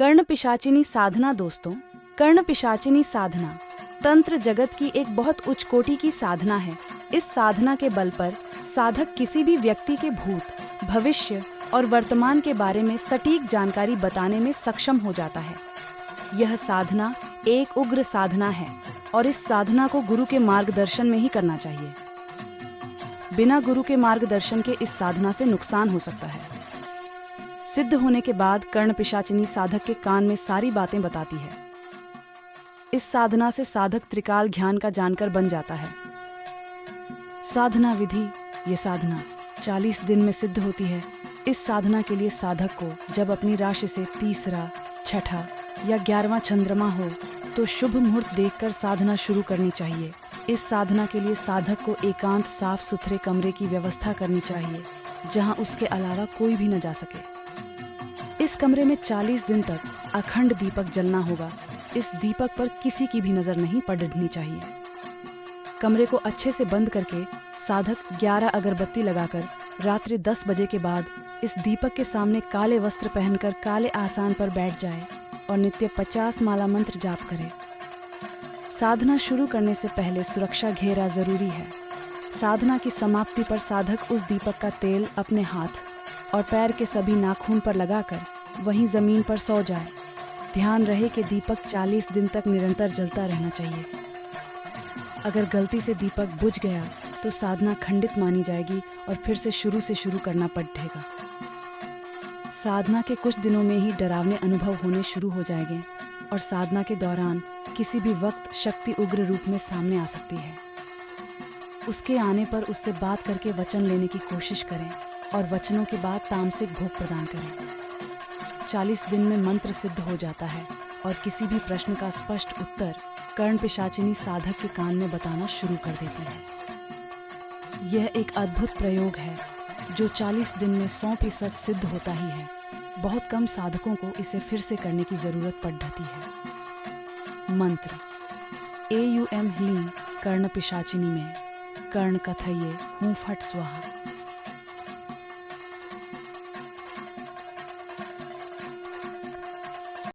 कर्ण पिशाचिनी साधना। दोस्तों, कर्ण पिशाचिनी साधना तंत्र जगत की एक बहुत उच्च कोटि की साधना है। इस साधना के बल पर साधक किसी भी व्यक्ति के भूत, भविष्य और वर्तमान के बारे में सटीक जानकारी बताने में सक्षम हो जाता है। यह साधना एक उग्र साधना है और इस साधना को गुरु के मार्गदर्शन में ही करना चाहिए। बिना गुरु के मार्गदर्शन के इस साधना से नुकसान हो सकता है। सिद्ध होने के बाद कर्ण पिशाचिनी साधक के कान में सारी बातें बताती है। इस साधना से साधक त्रिकाल ज्ञान का जानकर बन जाता है। साधना विधि। ये साधना 40 दिन में सिद्ध होती है। इस साधना के लिए साधक को जब अपनी राशि से तीसरा, छठा या 11वां चंद्रमा हो तो शुभ मुहूर्त देखकर साधना शुरू करनी चाहिए। इस साधना के लिए साधक को एकांत साफ सुथरे कमरे की व्यवस्था करनी चाहिए जहां उसके अलावा कोई भी न जा सके। इस कमरे में 40 दिन तक अखंड दीपक जलना होगा। इस दीपक पर किसी की भी नजर नहीं पड़नी चाहिए। कमरे को अच्छे से बंद करके साधक 11 अगरबत्ती लगाकर रात्रि 10 बजे के बाद इस दीपक के सामने काले वस्त्र पहनकर काले आसन पर बैठ जाए और नित्य 50 माला मंत्र जाप करे। साधना शुरू करने से पहले सुरक्षा घेरा जरूरी है। साधना की समाप्ति पर साधक उस दीपक का तेल अपने हाथ और पैर के सभी नाखून पर लगाकर वहीं जमीन पर सो जाए। ध्यान रहे कि दीपक 40 दिन तक निरंतर जलता रहना चाहिए। अगर गलती से दीपक बुझ गया तो साधना खंडित मानी जाएगी और फिर से शुरू करना पड़ेगा। साधना के कुछ दिनों में ही डरावने अनुभव होने शुरू हो जाएंगे और साधना के दौरान किसी भी वक्त शक्ति उग्र रूप में सामने आ सकती है। उसके आने पर उससे बात करके वचन लेने की कोशिश करें और वचनों के बाद तामसिक भोग प्रदान करें। 40 दिन में मंत्र सिद्ध हो जाता है और किसी भी प्रश्न का स्पष्ट उत्तर कर्ण पिशाचिनी साधक के कान में बताना शुरू कर देती है। यह एक अद्भुत प्रयोग है जो 40 दिन में 100% सिद्ध होता ही है। बहुत कम साधकों को इसे फिर से करने की जरूरत पड़ती है। मंत्र AUM ह्लीं कर्ण पिशाचिनी में कर्ण कथये हूँ फट स्वाहा।